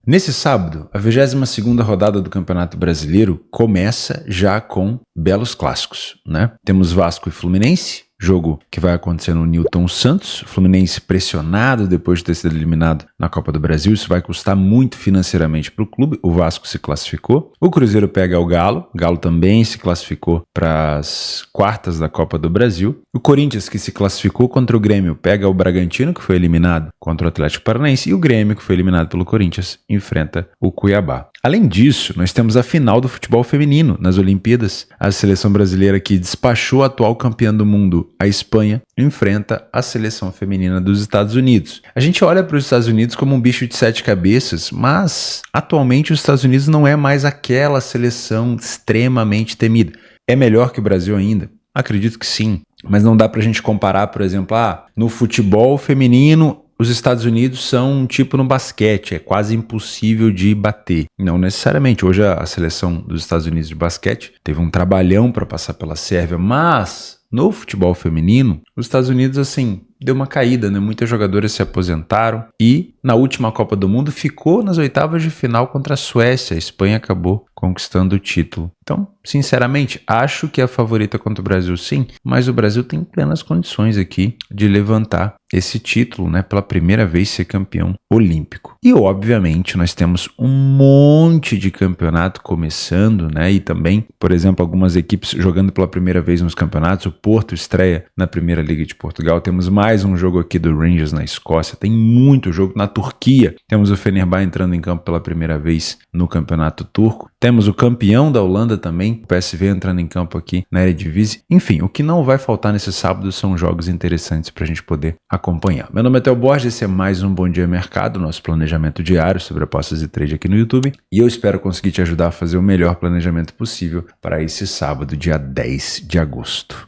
Nesse sábado, a 22ª rodada do Campeonato Brasileiro começa já com belos clássicos, né? Temos Vasco e Fluminense, jogo que vai acontecer no Newton Santos. O Fluminense pressionado depois de ter sido eliminado na Copa do Brasil. Isso vai custar muito financeiramente para o clube. O Vasco se classificou. O Cruzeiro pega o Galo. O Galo também se classificou para as quartas da Copa do Brasil. O Corinthians, que se classificou contra o Grêmio, pega o Bragantino, que foi eliminado contra o Atlético Paranaense. E o Grêmio, que foi eliminado pelo Corinthians, enfrenta o Cuiabá. Além disso, nós temos a final do futebol feminino nas Olimpíadas. A seleção brasileira, que despachou a atual campeã do mundo, a Espanha, enfrenta a seleção feminina dos Estados Unidos. A gente olha para os Estados Unidos como um bicho de 7 cabeças, mas atualmente os Estados Unidos não é mais aquela seleção extremamente temida. É melhor que o Brasil ainda? Acredito que sim, mas não dá para a gente comparar, por exemplo, no futebol feminino os Estados Unidos são um tipo no basquete, é quase impossível de bater. Não necessariamente. Hoje a seleção dos Estados Unidos de basquete teve um trabalhão para passar pela Sérvia, mas no futebol feminino, os Estados Unidos, assim, deu uma caída, né? Muitas jogadoras se aposentaram e na última Copa do Mundo ficou nas oitavas de final contra a Suécia. A Espanha acabou conquistando o título. Então, sinceramente, acho que é a favorita contra o Brasil, sim, mas o Brasil tem plenas condições aqui de levantar esse título, né? Pela primeira vez ser campeão olímpico. E, obviamente, nós temos um monte de campeonato começando, né? E também, por exemplo, algumas equipes jogando pela primeira vez nos campeonatos. O Porto estreia na Primeira Liga de Portugal. Temos mais um jogo aqui do Rangers na Escócia. Tem muito jogo na Turquia. Temos o Fenerbahçe entrando em campo pela primeira vez no campeonato turco. Temos o campeão da Holanda também, o PSV entrando em campo aqui na Eredivisie. Enfim, o que não vai faltar nesse sábado são jogos interessantes para a gente poder acompanhar. Meu nome é Theo Borges, esse é mais um Bom Dia Mercado, nosso planejamento diário sobre apostas e trade aqui no YouTube. E eu espero conseguir te ajudar a fazer o melhor planejamento possível para esse sábado, dia 10 de agosto.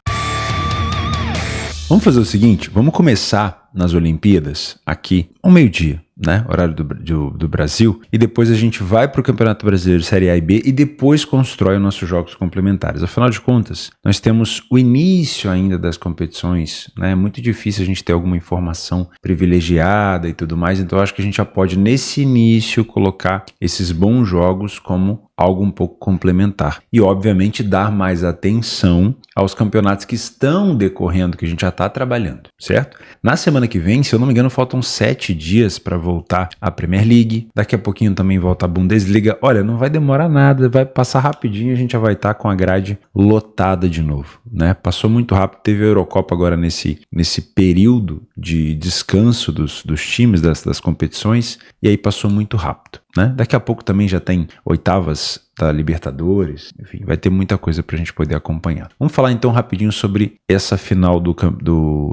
Vamos fazer o seguinte, vamos começar nas Olimpíadas aqui ao meio-dia, né? Horário do Brasil, e depois a gente vai para o Campeonato Brasileiro Série A e B e depois constrói os nossos jogos complementares. Afinal de contas, nós temos o início ainda das competições, né? É muito difícil a gente ter alguma informação privilegiada e tudo mais, então eu acho que a gente já pode nesse início colocar esses bons jogos como algo um pouco complementar e obviamente dar mais atenção aos campeonatos que estão decorrendo, que a gente já está trabalhando, certo? Na semana que vem, se eu não me engano, faltam 7 dias para voltar a Premier League, daqui a pouquinho também volta a Bundesliga. Olha, não vai demorar nada, vai passar rapidinho, a gente já vai estar com a grade lotada de novo, né? Passou muito rápido, teve a Eurocopa agora nesse período de descanso dos times, das competições, e aí passou muito rápido, né? Daqui a pouco também já tem oitavas da Libertadores, enfim, vai ter muita coisa pra gente poder acompanhar. Vamos falar então rapidinho sobre essa final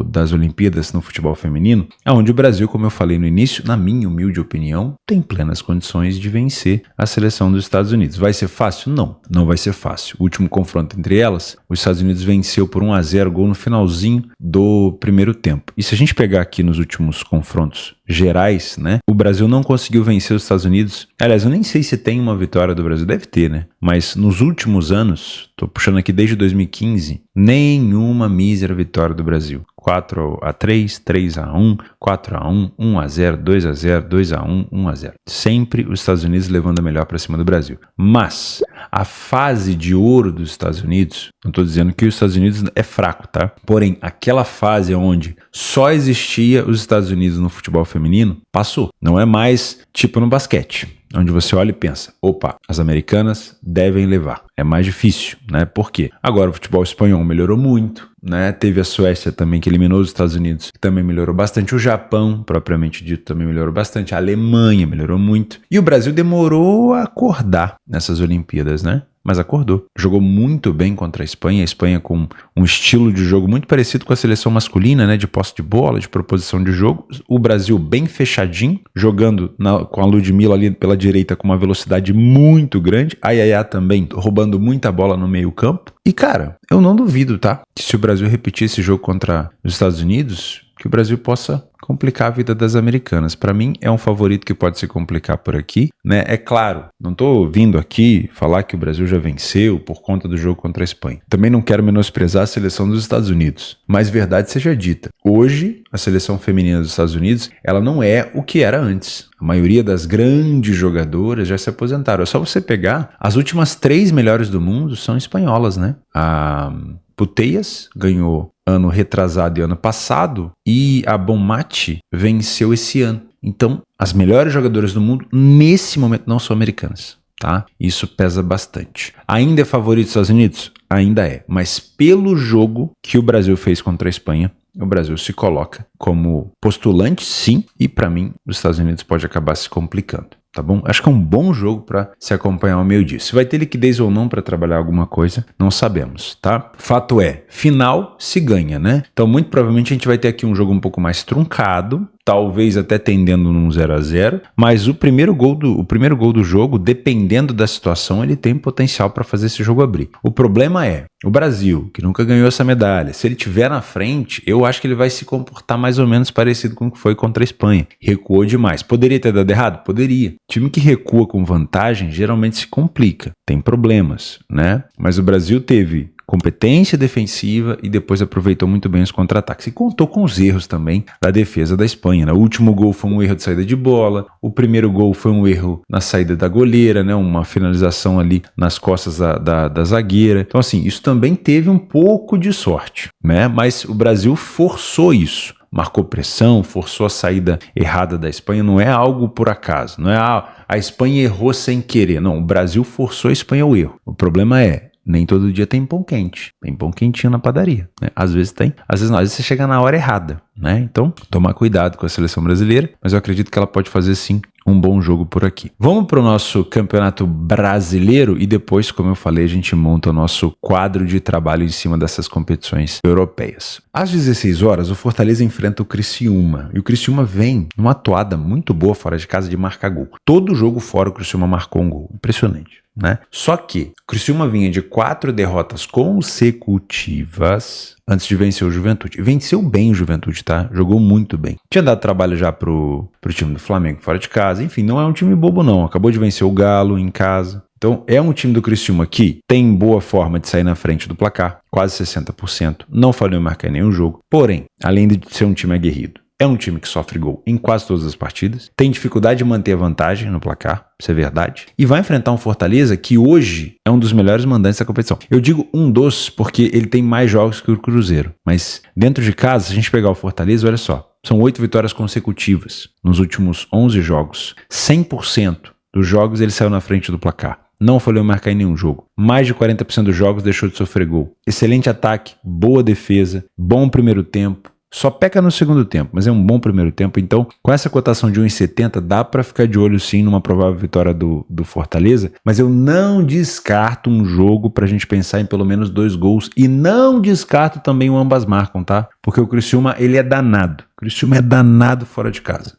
das Olimpíadas no futebol feminino, onde o Brasil, como eu falei no início, na minha humilde opinião, tem plenas condições de vencer a seleção dos Estados Unidos. Vai ser fácil? Não vai ser fácil. O último confronto entre elas, os Estados Unidos venceu por 1-0, gol no finalzinho do primeiro tempo. E se a gente pegar aqui nos últimos confrontos gerais, né, o Brasil não conseguiu vencer os Estados Unidos. Aliás, eu nem sei se tem uma vitória do Brasil, deve ter, né? Mas nos últimos anos, tô puxando aqui desde 2015, nenhuma mísera vitória do Brasil. 4-3, 3-1, 4-1, 1-0, 2-0, 2-1, 1-0. Sempre os Estados Unidos levando a melhor para cima do Brasil. Mas a fase de ouro dos Estados Unidos, não estou dizendo que os Estados Unidos é fraco, tá? Porém, aquela fase onde só existia os Estados Unidos no futebol feminino, passou. Não é mais tipo no basquete, onde você olha e pensa, opa, as americanas devem levar. É mais difícil, né? Por quê? Agora o futebol espanhol melhorou muito, né? Teve a Suécia também, que eliminou os Estados Unidos, que também melhorou bastante. O Japão, propriamente dito, também melhorou bastante. A Alemanha melhorou muito. E o Brasil demorou a acordar nessas Olimpíadas, né? Mas acordou. Jogou muito bem contra a Espanha com um estilo de jogo muito parecido com a seleção masculina, né? De posse de bola, de proposição de jogo. O Brasil bem fechadinho, jogando com a Ludmilla ali pela direita com uma velocidade muito grande. A Yaya também roubando muita bola no meio campo. E cara, eu não duvido, tá? Que se o Brasil repetir esse jogo contra os Estados Unidos, que o Brasil possa complicar a vida das americanas. Para mim, é um favorito que pode se complicar por aqui, né? É claro, não estou vindo aqui falar que o Brasil já venceu por conta do jogo contra a Espanha. Também não quero menosprezar a seleção dos Estados Unidos, mas verdade seja dita. Hoje, a seleção feminina dos Estados Unidos, ela não é o que era antes. A maioria das grandes jogadoras já se aposentaram. É só você pegar, as últimas 3 melhores do mundo são espanholas, né? A Putellas ganhou ano retrasado e ano passado, e a Bonmatí venceu esse ano. Então, as melhores jogadoras do mundo, nesse momento, não são americanas, tá? Isso pesa bastante. Ainda é favorito dos Estados Unidos? Ainda é. Mas pelo jogo que o Brasil fez contra a Espanha, o Brasil se coloca como postulante, sim, e para mim, os Estados Unidos pode acabar se complicando. Tá bom? Acho que é um bom jogo para se acompanhar ao meio-dia. Se vai ter liquidez ou não para trabalhar alguma coisa, não sabemos, tá? Fato é, final se ganha, né? Então, muito provavelmente a gente vai ter aqui um jogo um pouco mais truncado, talvez até tendendo num 0-0, mas o primeiro gol do jogo, dependendo da situação, ele tem potencial para fazer esse jogo abrir. O problema é, o Brasil, que nunca ganhou essa medalha, se ele tiver na frente, eu acho que ele vai se comportar mais ou menos parecido com o que foi contra a Espanha. Recuou demais. Poderia ter dado errado? Poderia. Time que recua com vantagem geralmente se complica, tem problemas, né? Mas o Brasil teve competência defensiva e depois aproveitou muito bem os contra-ataques. E contou com os erros também da defesa da Espanha, né? O último gol foi um erro de saída de bola, o primeiro gol foi um erro na saída da goleira, né? Uma finalização ali nas costas da zagueira. Então, assim, isso também teve um pouco de sorte, né? Mas o Brasil forçou isso. Marcou pressão, forçou a saída errada da Espanha, não é algo por acaso, não é a Espanha errou sem querer, não, o Brasil forçou a Espanha ao erro. O problema é, nem todo dia tem pão quente, tem pão quentinho na padaria, né? Às vezes tem, às vezes não, às vezes você chega na hora errada, né? Então, tomar cuidado com a seleção brasileira, mas eu acredito que ela pode fazer sim um bom jogo por aqui. Vamos para o nosso campeonato brasileiro e depois, como eu falei, a gente monta o nosso quadro de trabalho em cima dessas competições europeias. Às 16 horas, o Fortaleza enfrenta o Criciúma e o Criciúma vem numa atuada muito boa fora de casa de marcar gol. Todo jogo fora o Criciúma marcou um gol, impressionante, né? Só que o Criciúma vinha de 4 derrotas consecutivas antes de vencer o Juventude. Venceu bem o Juventude, tá? Jogou muito bem. Tinha dado trabalho já pro time do Flamengo fora de casa. Enfim, não é um time bobo não. Acabou de vencer o Galo em casa. Então, é um time do Criciúma que tem boa forma de sair na frente do placar, quase 60%. Não falhou em marcar nenhum jogo. Porém, além de ser um time aguerrido, é um time que sofre gol em quase todas as partidas, tem dificuldade de manter a vantagem no placar, isso é verdade, e vai enfrentar um Fortaleza que hoje é um dos melhores mandantes da competição. Eu digo um dos porque ele tem mais jogos que o Cruzeiro, mas dentro de casa, se a gente pegar o Fortaleza, olha só, são 8 vitórias consecutivas nos últimos 11 jogos. 100% dos jogos ele saiu na frente do placar. Não falhou em marcar em nenhum jogo. Mais de 40% dos jogos deixou de sofrer gol. Excelente ataque, boa defesa, bom primeiro tempo. Só peca no segundo tempo, mas é um bom primeiro tempo. Então, com essa cotação de 1,70, dá para ficar de olho sim numa provável vitória do Fortaleza. Mas eu não descarto um jogo para a gente pensar em pelo menos 2 gols. E não descarto também o ambas marcam, tá? Porque o Criciúma, ele é danado. O Criciúma é danado fora de casa.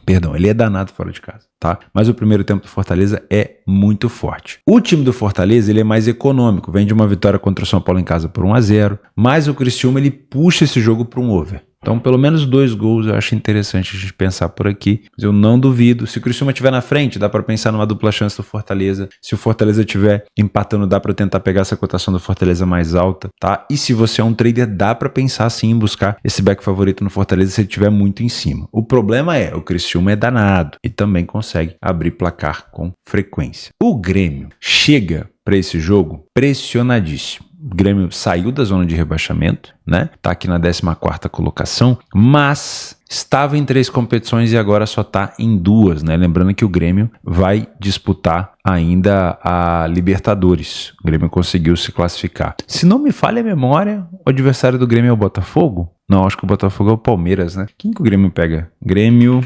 Perdão, ele é danado fora de casa, tá? Mas o primeiro tempo do Fortaleza é muito forte. O time do Fortaleza, ele é mais econômico, vem de uma vitória contra o São Paulo em casa por 1-0, mas o Criciúma, ele puxa esse jogo para um over. Então, pelo menos 2 gols eu acho interessante a gente pensar por aqui. Mas eu não duvido. Se o Criciúma estiver na frente, dá para pensar numa dupla chance do Fortaleza. Se o Fortaleza estiver empatando, dá para tentar pegar essa cotação do Fortaleza mais alta, tá? E se você é um trader, dá para pensar sim em buscar esse back favorito no Fortaleza se ele estiver muito em cima. O problema é, o Criciúma é danado e também consegue abrir placar com frequência. O Grêmio chega para esse jogo pressionadíssimo. O Grêmio saiu da zona de rebaixamento, né? Tá aqui na 14ª colocação, mas estava em 3 competições e agora só tá em 2, né? Lembrando que o Grêmio vai disputar ainda a Libertadores. O Grêmio conseguiu se classificar. Se não me falha a memória, o adversário do Grêmio é o Botafogo? Não, acho que o Botafogo é o Palmeiras, né? Quem que o Grêmio pega? Grêmio,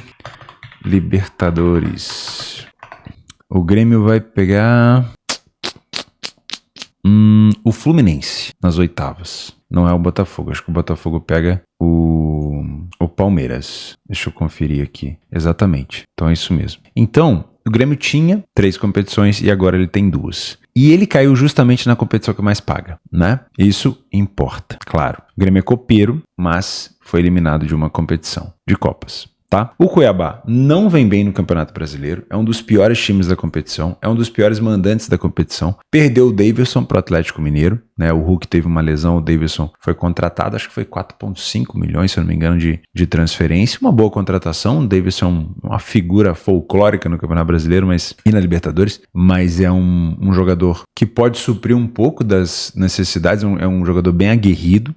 Libertadores. O Grêmio vai pegar o Fluminense nas oitavas. Não é o Botafogo. Acho que o Botafogo pega o Palmeiras. Deixa eu conferir aqui. Exatamente. Então é isso mesmo. Então, o Grêmio tinha 3 competições e agora ele tem 2. E ele caiu justamente na competição que mais paga, né? Isso importa, claro. O Grêmio é copeiro, mas foi eliminado de uma competição de Copas. Tá? O Cuiabá não vem bem no Campeonato Brasileiro, é um dos piores times da competição, é um dos piores mandantes da competição. Perdeu o Davidson para o Atlético Mineiro, né? O Hulk teve uma lesão, o Davidson foi contratado, acho que foi 4,5 milhões, se eu não me engano, de transferência. Uma boa contratação, o Davidson é uma figura folclórica no Campeonato Brasileiro e na Libertadores, mas é um jogador que pode suprir um pouco das necessidades, é um jogador bem aguerrido,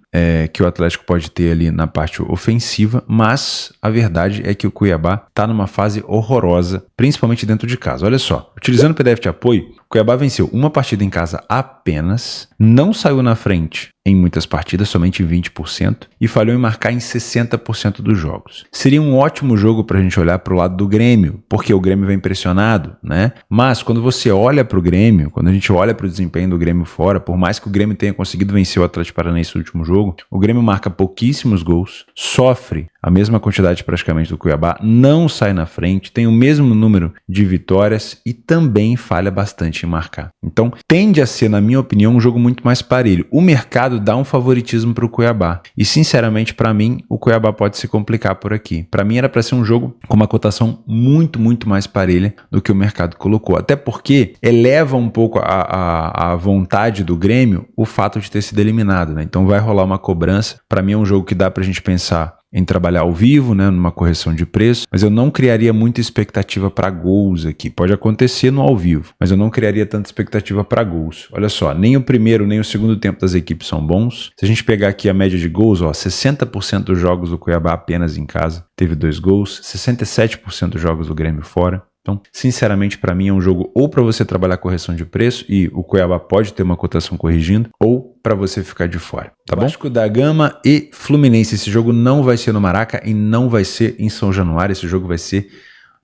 que o Atlético pode ter ali na parte ofensiva, mas a verdade é que o Cuiabá está numa fase horrorosa, principalmente dentro de casa. Olha só, utilizando o PDF de apoio, o Cuiabá venceu uma partida em casa apenas, não saiu na frente em muitas partidas, somente em 20%, e falhou em marcar em 60% dos jogos. Seria um ótimo jogo para a gente olhar para o lado do Grêmio, porque o Grêmio vem pressionado, né? Mas quando você olha para o Grêmio, quando a gente olha para o desempenho do Grêmio fora, por mais que o Grêmio tenha conseguido vencer o Atlético Paranaense no último jogo, o Grêmio marca pouquíssimos gols, sofre a mesma quantidade praticamente do Cuiabá, não sai na frente, tem o mesmo número de vitórias e também falha bastante em marcar. Então, tende a ser, na minha opinião, um jogo muito mais parelho. O mercado dá um favoritismo para o Cuiabá. E, sinceramente, para mim, o Cuiabá pode se complicar por aqui. Para mim, era para ser um jogo com uma cotação muito, muito mais parelha do que o mercado colocou. Até porque eleva um pouco a vontade do Grêmio o fato de ter sido eliminado, né? Então, vai rolar uma cobrança. Para mim, é um jogo que dá para a gente pensar em trabalhar ao vivo, né, numa correção de preço, mas eu não criaria muita expectativa para gols aqui. Pode acontecer no ao vivo, mas eu não criaria tanta expectativa para gols. Olha só, nem o primeiro nem o segundo tempo das equipes são bons. Se a gente pegar aqui a média de gols, 60% dos jogos do Cuiabá apenas em casa teve 2 gols, 67% dos jogos do Grêmio fora. Então, sinceramente, para mim é um jogo ou para você trabalhar correção de preço e o Cuiabá pode ter uma cotação corrigindo, ou para você ficar de fora, tá bom? Vasco da Gama e Fluminense. Esse jogo não vai ser no Maraca e não vai ser em São Januário. Esse jogo vai ser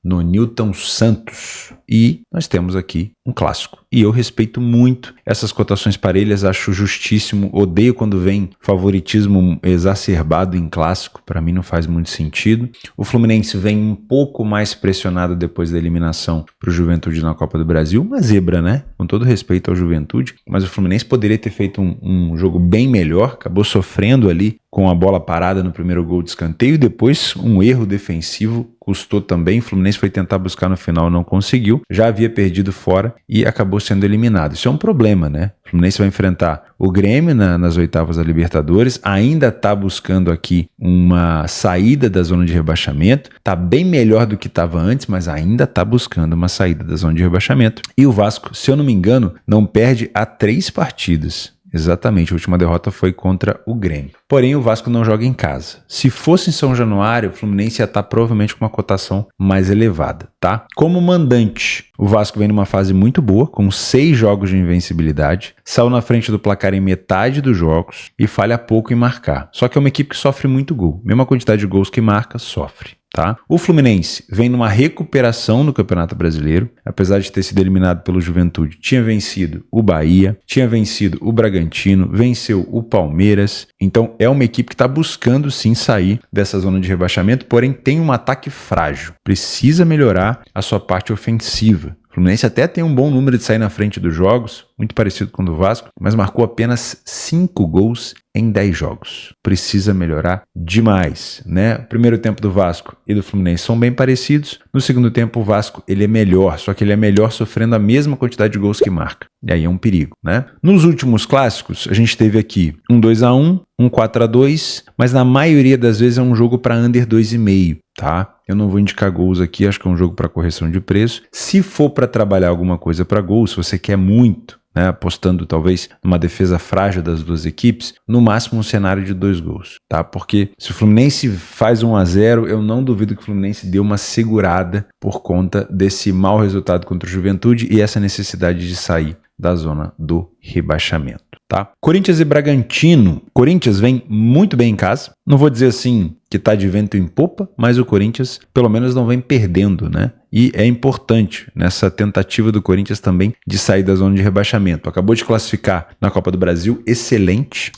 no Newton Santos. E nós temos aqui um clássico. E eu respeito muito essas cotações parelhas, acho justíssimo. Odeio quando vem favoritismo exacerbado em clássico. Para mim não faz muito sentido. O Fluminense vem um pouco mais pressionado depois da eliminação para o Juventude na Copa do Brasil. Uma zebra, né? Com todo respeito ao Juventude. Mas o Fluminense poderia ter feito um jogo bem melhor. Acabou sofrendo ali com a bola parada no primeiro gol de escanteio. Depois um erro defensivo custou também. O Fluminense foi tentar buscar no final, não conseguiu. Já havia perdido fora e acabou sendo eliminado. Isso é um problema, né? O Fluminense vai enfrentar o Grêmio nas oitavas da Libertadores, ainda está buscando aqui uma saída da zona de rebaixamento, está bem melhor do que estava antes, mas ainda está buscando uma saída da zona de rebaixamento. E o Vasco, se eu não me engano, não perde há 3 partidas. Exatamente, a última derrota foi contra o Grêmio. Porém, o Vasco não joga em casa. Se fosse em São Januário, o Fluminense ia estar provavelmente com uma cotação mais elevada, tá? Como mandante, o Vasco vem numa fase muito boa, com 6 jogos de invencibilidade, saiu na frente do placar em metade dos jogos e falha pouco em marcar. Só que é uma equipe que sofre muito gol. Mesma quantidade de gols que marca, sofre. Tá? O Fluminense vem numa recuperação no Campeonato Brasileiro, apesar de ter sido eliminado pelo Juventude. Tinha vencido o Bahia, tinha vencido o Bragantino, venceu o Palmeiras. Então é uma equipe que está buscando sim sair dessa zona de rebaixamento, porém tem um ataque frágil. Precisa melhorar a sua parte ofensiva. O Fluminense até tem um bom número de sair na frente dos jogos, muito parecido com o do Vasco, mas marcou apenas 5 gols em 10 jogos. Precisa melhorar demais, né? O primeiro tempo do Vasco e do Fluminense são bem parecidos. No segundo tempo, o Vasco ele é melhor, só que ele é melhor sofrendo a mesma quantidade de gols que marca. E aí é um perigo, né? Nos últimos clássicos, a gente teve aqui um 2-1, um 4-2, mas na maioria das vezes é um jogo para under 2,5, tá? Eu não vou indicar gols aqui, acho que é um jogo para correção de preço. Se for para trabalhar alguma coisa para gols, se você quer muito, né, apostando talvez numa defesa frágil das duas equipes, no máximo um cenário de 2 gols, tá? Porque se o Fluminense faz 1-0, eu não duvido que o Fluminense dê uma segurada por conta desse mau resultado contra o Juventude e essa necessidade de sair da zona do rebaixamento, tá? Corinthians e Bragantino. Corinthians vem muito bem em casa. Não vou dizer assim que tá de vento em popa, mas o Corinthians pelo menos não vem perdendo, né? E é importante nessa tentativa do Corinthians também de sair da zona de rebaixamento. Acabou de classificar na Copa do Brasil, excelente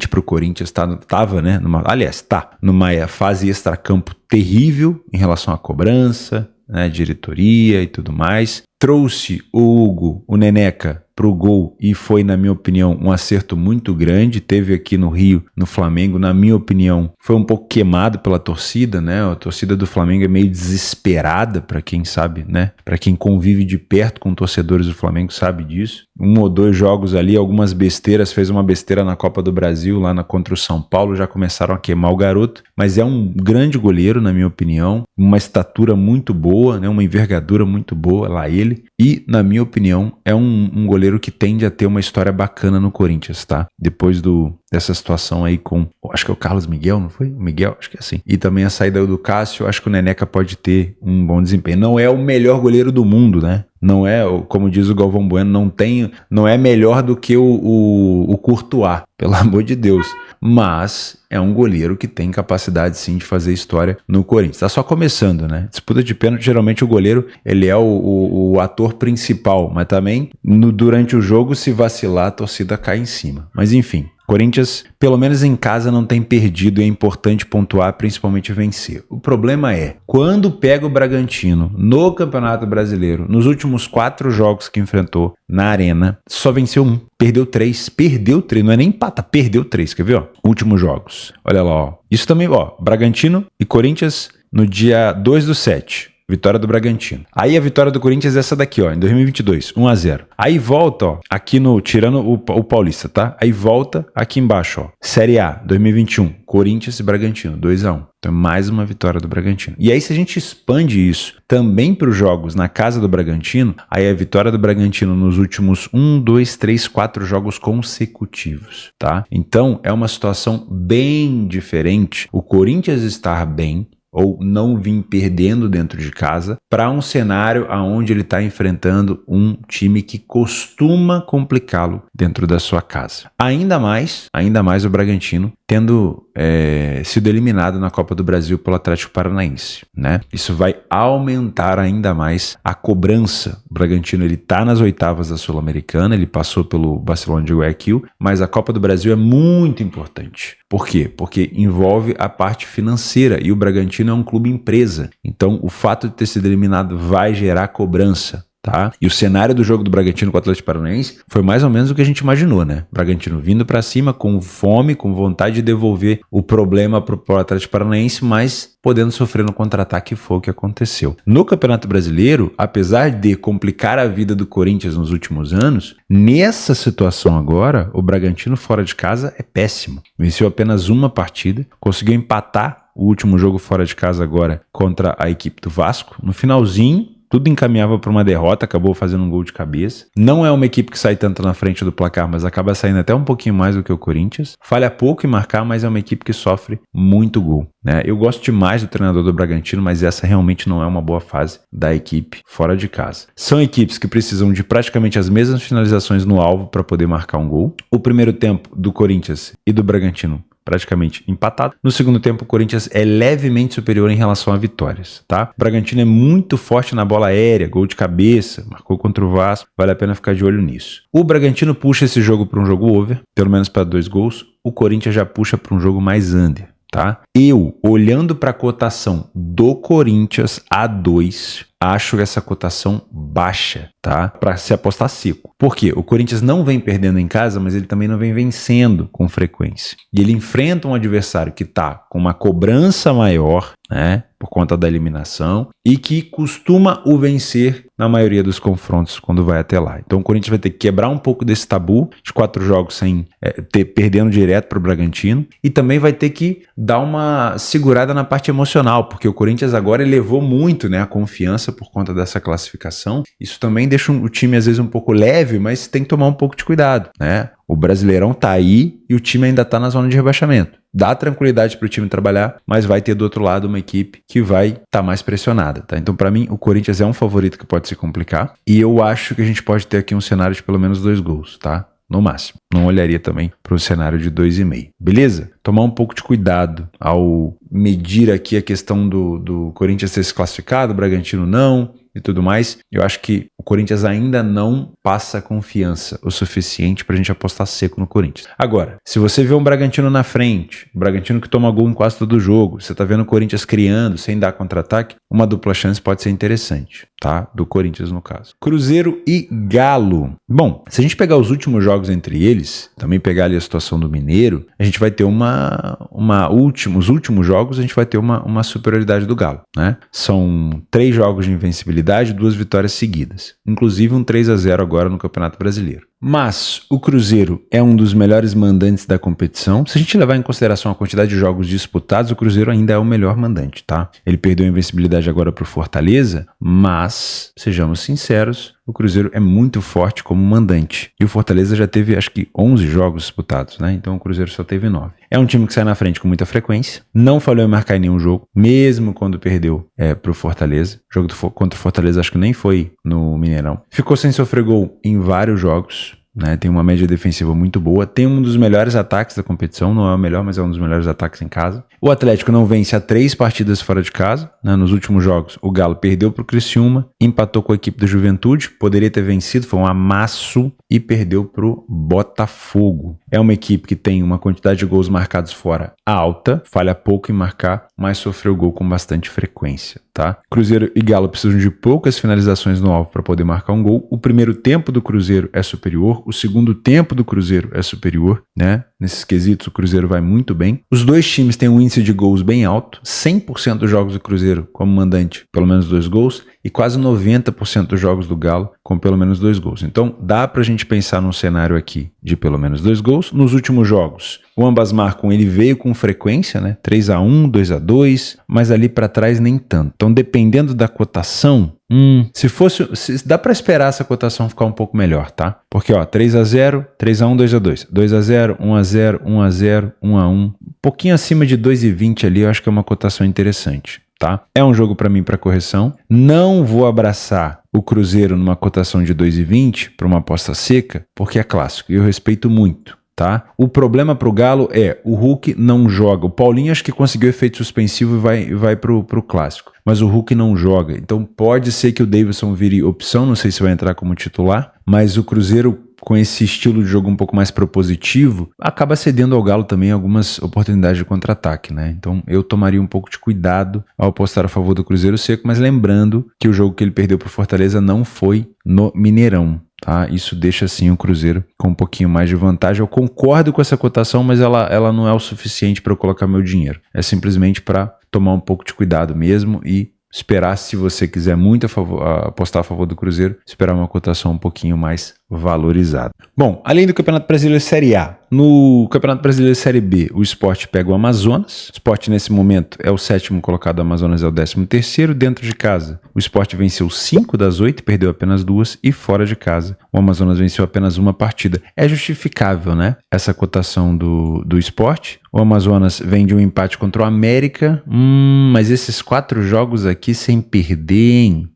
para o Corinthians. Tava, né? Numa fase extracampo terrível em relação à cobrança, né, diretoria e tudo mais, trouxe o Hugo, o Neneca, pro gol e foi, na minha opinião, um acerto muito grande. Teve aqui no Rio, no Flamengo, na minha opinião, foi um pouco queimado pela torcida, né? A torcida do Flamengo é meio desesperada, para quem sabe, né? Para quem convive de perto com torcedores do Flamengo sabe disso. 1 ou 2 jogos ali, algumas besteiras, fez uma besteira na Copa do Brasil, lá contra o São Paulo, já começaram a queimar o garoto, mas é um grande goleiro, na minha opinião, uma estatura muito boa, né? Uma envergadura muito boa, lá ele, e, na minha opinião, é um goleiro que tende a ter uma história bacana no Corinthians, tá? Depois dessa situação aí com, acho que é o Carlos Miguel, não foi? O Miguel, acho que é assim. E também a saída do Cássio, acho que o Neneca pode ter um bom desempenho. Não é o melhor goleiro do mundo, né? Não é, como diz o Galvão Bueno, não é melhor do que o Courtois, pelo amor de Deus. Mas é um goleiro que tem capacidade sim de fazer história no Corinthians. Tá só começando, né? Disputa de pênalti, geralmente o goleiro ele é o ator principal, mas também durante o jogo, se vacilar, a torcida cai em cima. Mas enfim, Corinthians, pelo menos em casa, não tem perdido e é importante pontuar, principalmente vencer. O problema é, quando pega o Bragantino no Campeonato Brasileiro, nos últimos 4 jogos que enfrentou na Arena, só venceu 1, perdeu 3, não é nem empata, perdeu 3, quer ver, ó? Últimos jogos, olha lá, ó. Isso também, ó, Bragantino e Corinthians no dia 2/7. Vitória do Bragantino. Aí a vitória do Corinthians é essa daqui, ó, em 2022, 1-0. Aí volta, ó, aqui tirando o Paulista, tá? Aí volta aqui embaixo, ó, Série A, 2021, Corinthians e Bragantino, 2-1. Então mais uma vitória do Bragantino. E aí se a gente expande isso também para os jogos na casa do Bragantino, aí a vitória do Bragantino nos últimos 1, 2, 3, 4 jogos consecutivos, tá? Então é uma situação bem diferente. O Corinthians estar bem, ou não vir perdendo dentro de casa, para um cenário onde ele está enfrentando um time que costuma complicá-lo dentro da sua casa. Ainda mais o Bragantino tendo sido eliminado na Copa do Brasil pelo Atlético Paranaense, né? Isso vai aumentar ainda mais a cobrança. O Bragantino ele está nas oitavas da Sul-Americana, ele passou pelo Barcelona de Guayaquil, mas a Copa do Brasil é muito importante. Por quê? Porque envolve a parte financeira e o Bragantino é um clube empresa. Então, o fato de ter sido eliminado vai gerar cobrança. Tá? E o cenário do jogo do Bragantino com o Atlético Paranaense foi mais ou menos o que a gente imaginou, né? Bragantino vindo para cima com fome, com vontade de devolver o problema para o Atlético Paranaense, mas podendo sofrer no contra-ataque, foi o que aconteceu. No Campeonato Brasileiro, apesar de complicar a vida do Corinthians nos últimos anos, nessa situação agora, o Bragantino fora de casa é péssimo. Venceu apenas uma partida, conseguiu empatar o último jogo fora de casa agora contra a equipe do Vasco. No finalzinho, tudo encaminhava para uma derrota, acabou fazendo um gol de cabeça. Não é uma equipe que sai tanto na frente do placar, mas acaba saindo até um pouquinho mais do que o Corinthians. Falha pouco em marcar, mas é uma equipe que sofre muito gol, né? Eu gosto demais do treinador do Bragantino, mas essa realmente não é uma boa fase da equipe fora de casa. São equipes que precisam de praticamente as mesmas finalizações no alvo para poder marcar um gol. O primeiro tempo do Corinthians e do Bragantino praticamente empatado. No segundo tempo, o Corinthians é levemente superior em relação a vitórias, tá? O Bragantino é muito forte na bola aérea, gol de cabeça, marcou contra o Vasco, vale a pena ficar de olho nisso. O Bragantino puxa esse jogo para um jogo over, pelo menos para 2 gols. O Corinthians já puxa para um jogo mais under, tá? Eu, olhando para a cotação do Corinthians a 2, acho essa cotação baixa, tá? Para se apostar seco. Por quê? O Corinthians não vem perdendo em casa, mas ele também não vem vencendo com frequência. E ele enfrenta um adversário que tá com uma cobrança maior, né? Por conta da eliminação, e que costuma o vencer na maioria dos confrontos quando vai até lá. Então o Corinthians vai ter que quebrar um pouco desse tabu de 4 jogos sem perdendo direto para o Bragantino, e também vai ter que dar uma segurada na parte emocional, porque o Corinthians agora elevou muito, né, a confiança por conta dessa classificação. Isso também deixa o time às vezes um pouco leve, mas tem que tomar um pouco de cuidado, né? O Brasileirão tá aí e o time ainda tá na zona de rebaixamento. Dá tranquilidade para o time trabalhar, mas vai ter do outro lado uma equipe que vai estar mais pressionada, tá? Então, para mim, o Corinthians é um favorito que pode se complicar, e eu acho que a gente pode ter aqui um cenário de pelo menos 2 gols, tá? No máximo. Não olharia também para um cenário de 2,5. Beleza? Tomar um pouco de cuidado ao medir aqui a questão do Corinthians ter se classificado, o Bragantino não, e tudo mais, eu acho que o Corinthians ainda não passa confiança o suficiente pra gente apostar seco no Corinthians. Agora, se você vê um Bragantino na frente, o Bragantino que toma gol em quase todo o jogo, você tá vendo o Corinthians criando, sem dar contra-ataque, uma dupla chance pode ser interessante, tá? Do Corinthians, no caso. Cruzeiro e Galo. Bom, se a gente pegar os últimos jogos entre eles, também pegar ali a situação do Mineiro, a gente vai ter os últimos jogos, a gente vai ter uma superioridade do Galo, né? São 3 jogos de invencibilidade, 2 vitórias seguidas. Inclusive um 3-0 agora no Campeonato Brasileiro. Mas o Cruzeiro é um dos melhores mandantes da competição. Se a gente levar em consideração a quantidade de jogos disputados, o Cruzeiro ainda é o melhor mandante, tá? Ele perdeu a invencibilidade agora pro Fortaleza, mas, sejamos sinceros, o Cruzeiro é muito forte como mandante. E o Fortaleza já teve, acho que, 11 jogos disputados, né? Então o Cruzeiro só teve 9. É um time que sai na frente com muita frequência. Não falhou em marcar em nenhum jogo, mesmo quando perdeu pro Fortaleza. O jogo contra o Fortaleza acho que nem foi no Mineirão. Ficou sem sofrer gol em vários jogos. Né, tem uma média defensiva muito boa, tem um dos melhores ataques da competição, não é o melhor, mas é um dos melhores ataques em casa. O Atlético não vence há 3 partidas fora de casa, né, nos últimos jogos o Galo perdeu para o Criciúma, empatou com a equipe do Juventude, poderia ter vencido, foi um amasso e perdeu para o Botafogo. É uma equipe que tem uma quantidade de gols marcados fora alta, falha pouco em marcar, mas sofreu gol com bastante frequência. Tá? Cruzeiro e Galo precisam de poucas finalizações no alvo para poder marcar um gol. O primeiro tempo do Cruzeiro é superior, o segundo tempo do Cruzeiro é superior, né? Nesses quesitos o Cruzeiro vai muito bem. Os dois times têm um índice de gols bem alto, 100% dos jogos do Cruzeiro como mandante, pelo menos 2 gols, e quase 90% dos jogos do Galo com pelo menos 2 gols. Então dá pra gente pensar num cenário aqui de pelo menos 2 gols. Nos últimos jogos, o ambas marcam, ele veio com frequência, né? 3-1, 2-2, mas ali pra trás nem tanto. Então dependendo da cotação, dá pra esperar essa cotação ficar um pouco melhor, tá? Porque ó, 3-0, 3-1, 2-2, 2-0, 1-0, 1-0, 1-1, um pouquinho acima de 2,20 ali, eu acho que é uma cotação interessante. Tá? É um jogo para mim para correção. Não vou abraçar o Cruzeiro numa cotação de 2,20 para uma aposta seca, porque é clássico e eu respeito muito. Tá? O problema pro Galo é o Hulk não joga. O Paulinho acho que conseguiu efeito suspensivo e vai pro clássico. Mas o Hulk não joga. Então pode ser que o Davidson vire opção. Não sei se vai entrar como titular. Mas o Cruzeiro, com esse estilo de jogo um pouco mais propositivo, acaba cedendo ao Galo também algumas oportunidades de contra-ataque, né? Então eu tomaria um pouco de cuidado ao apostar a favor do Cruzeiro seco, mas lembrando que o jogo que ele perdeu pro Fortaleza não foi no Mineirão. Tá? Isso deixa assim o Cruzeiro com um pouquinho mais de vantagem. Eu concordo com essa cotação, mas ela não é o suficiente para eu colocar meu dinheiro. É simplesmente para tomar um pouco de cuidado mesmo e esperar, se você quiser muito apostar a favor do Cruzeiro, esperar uma cotação um pouquinho mais valorizada. Bom, além do Campeonato Brasileiro Série A, no Campeonato Brasileiro Série B, o Sport pega o Amazonas. O Sport, nesse momento, é o 7º colocado, o Amazonas é o 13º. Dentro de casa, o Sport venceu 5 das 8, perdeu apenas 2. E fora de casa, o Amazonas venceu apenas uma partida. É justificável, né? Essa cotação do Sport. O Amazonas vem de um empate contra o América. Mas esses 4 jogos aqui sem perder, hein?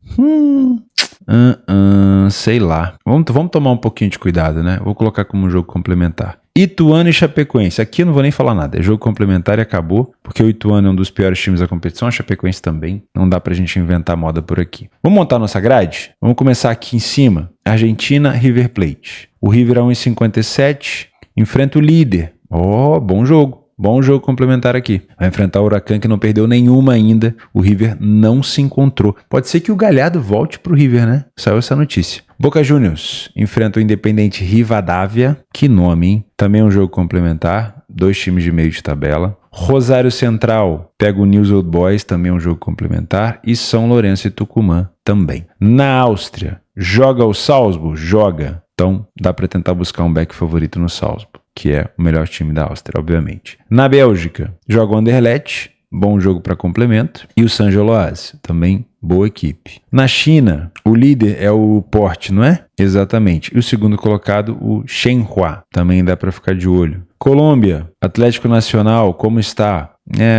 Sei lá. Vamos tomar um pouquinho de cuidado, né? Vou colocar como um jogo complementar. Ituano e Chapecoense. Aqui eu não vou nem falar nada. É jogo complementar e acabou. Porque o Ituano é um dos piores times da competição. A Chapecoense também. Não dá pra gente inventar moda por aqui. Vamos montar nossa grade? Vamos começar aqui em cima. Argentina, River Plate. O River é 1,57. Enfrenta o líder. Bom jogo. Bom jogo complementar aqui. Vai enfrentar o Huracan, que não perdeu nenhuma ainda. O River não se encontrou. Pode ser que o Galhardo volte pro River, né? Saiu essa notícia. Boca Juniors enfrenta o Independente Rivadavia. Que nome, hein? Também é um jogo complementar. 2 times de meio de tabela. Rosário Central pega o News Old Boys. Também é um jogo complementar. E São Lourenço e Tucumã também. Na Áustria, joga o Salzburg? Joga. Então dá para tentar buscar um back favorito no Salzburg, que é o melhor time da Áustria, obviamente. Na Bélgica, joga o Anderlecht, bom jogo para complemento. E o Saint-Gilloise, também boa equipe. Na China, o líder é o Port, não é? Exatamente. E o segundo colocado, o Shenhua, também dá para ficar de olho. Colômbia, Atlético Nacional, como está?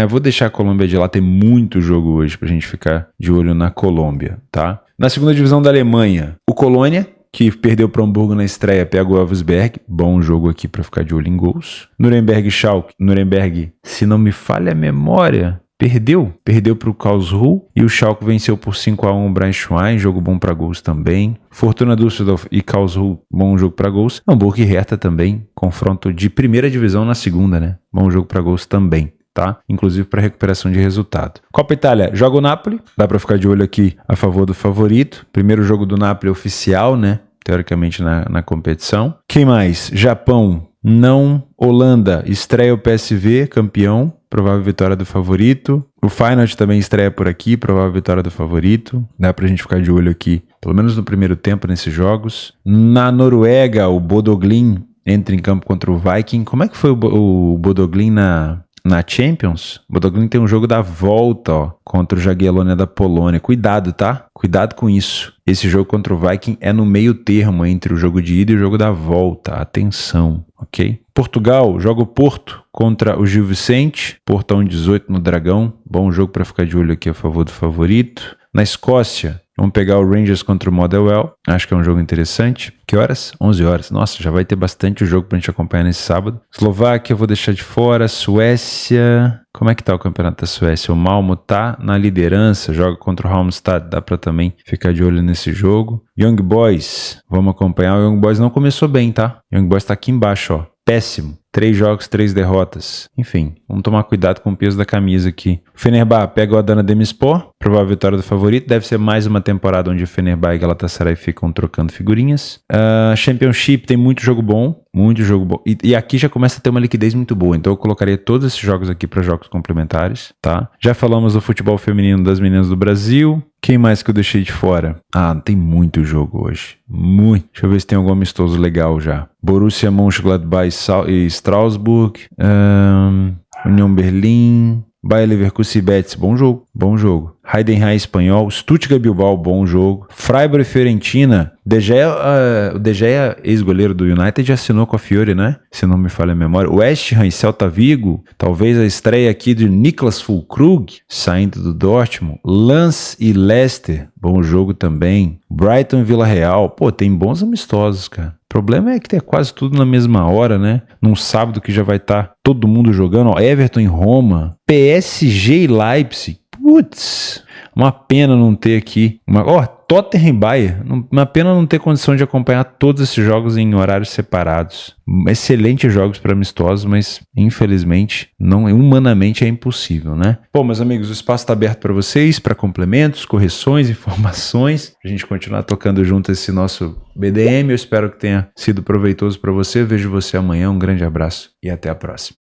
Vou deixar a Colômbia de lá, tem muito jogo hoje pra gente ficar de olho na Colômbia, tá? Na segunda divisão da Alemanha, o Colônia, que perdeu para o Hamburgo na estreia, pega o Elversberg. Bom jogo aqui para ficar de olho em gols. Nuremberg Schalke. Nuremberg, se não me falha a memória, Perdeu para o Karlsruhe e o Schalke venceu por 5-1 o Braunschweig, jogo bom para gols também. Fortuna Düsseldorf e Karlsruhe, bom jogo para gols. Hamburgo e Hertha também, confronto de primeira divisão na segunda, né? Bom jogo para gols também. Tá? Inclusive para recuperação de resultado. Copa Itália, joga o Napoli, dá para ficar de olho aqui a favor do favorito. Primeiro jogo do Napoli oficial, né? Teoricamente na competição. Quem mais? Japão, não. Holanda, estreia o PSV, campeão, provável vitória do favorito. O Feyenoord também estreia por aqui, provável vitória do favorito. Dá pra gente ficar de olho aqui, pelo menos no primeiro tempo nesses jogos. Na Noruega, o Bodø Glimt entra em campo contra o Viking. Como é que foi o Bodø Glimt na Champions? O Bodø Glimt tem um jogo da volta, ó, contra o Jagiellonia da Polônia. Cuidado, tá? Cuidado com isso. Esse jogo contra o Viking é no meio termo entre o jogo de ida e o jogo da volta. Atenção, ok? Portugal, joga o Porto contra o Gil Vicente. Portão 18 no Dragão. Bom jogo para ficar de olho aqui a favor do favorito. Na Escócia, vamos pegar o Rangers contra o Motherwell. Acho que é um jogo interessante. Que horas? 11 horas. Nossa, já vai ter bastante jogo pra gente acompanhar nesse sábado. Eslováquia eu vou deixar de fora. Suécia... Como é que tá o campeonato da Suécia? O Malmo tá na liderança, joga contra o Halmstad. Dá pra também ficar de olho nesse jogo. Young Boys, vamos acompanhar. O Young Boys não começou bem, tá? O Young Boys tá aqui embaixo, ó. Péssimo. 3 jogos, 3 derrotas. Enfim, vamos tomar cuidado com o peso da camisa aqui. O Fenerbahçe pega o Adana Demirspor, provável vitória do favorito. Deve ser mais uma temporada onde o Fenerbahçe e Galatasaray ficam trocando figurinhas. Championship tem muito jogo bom. Muito jogo bom. E aqui já começa a ter uma liquidez muito boa. Então eu colocaria todos esses jogos aqui para jogos complementares, tá? Já falamos do futebol feminino das meninas do Brasil. Quem mais que eu deixei de fora? Tem muito jogo hoje. Muito. Deixa eu ver se tem algum amistoso legal já. Borussia Mönchengladbach e Strasbourg. União Berlim. Bayer Leverkusen e Betis, bom jogo, bom jogo. Heidenheim espanhol, Stuttgart Bilbao, bom jogo. Freiburg e Fiorentina, o De Gea, ex-goleiro do United, já assinou com a Fiore, né? Se não me falha a memória. West Ham e Celta Vigo, talvez a estreia aqui de Niklas Füllkrug, saindo do Dortmund. Lens e Leicester, bom jogo também. Brighton e Vila Real, tem bons amistosos, cara. O problema é que tem quase tudo na mesma hora, né? Num sábado que já vai estar todo mundo jogando. Ó, Everton em Roma, PSG e Leipzig. Putz, uma pena não ter aqui. Tottenham e Bayern. Uma pena não ter condição de acompanhar todos esses jogos em horários separados. Excelentes jogos para amistosos, mas infelizmente, humanamente é impossível, né? Bom, meus amigos, o espaço está aberto para vocês, para complementos, correções, informações. A gente continuar tocando junto esse nosso BDM. Eu espero que tenha sido proveitoso para você. Vejo você amanhã. Um grande abraço e até a próxima.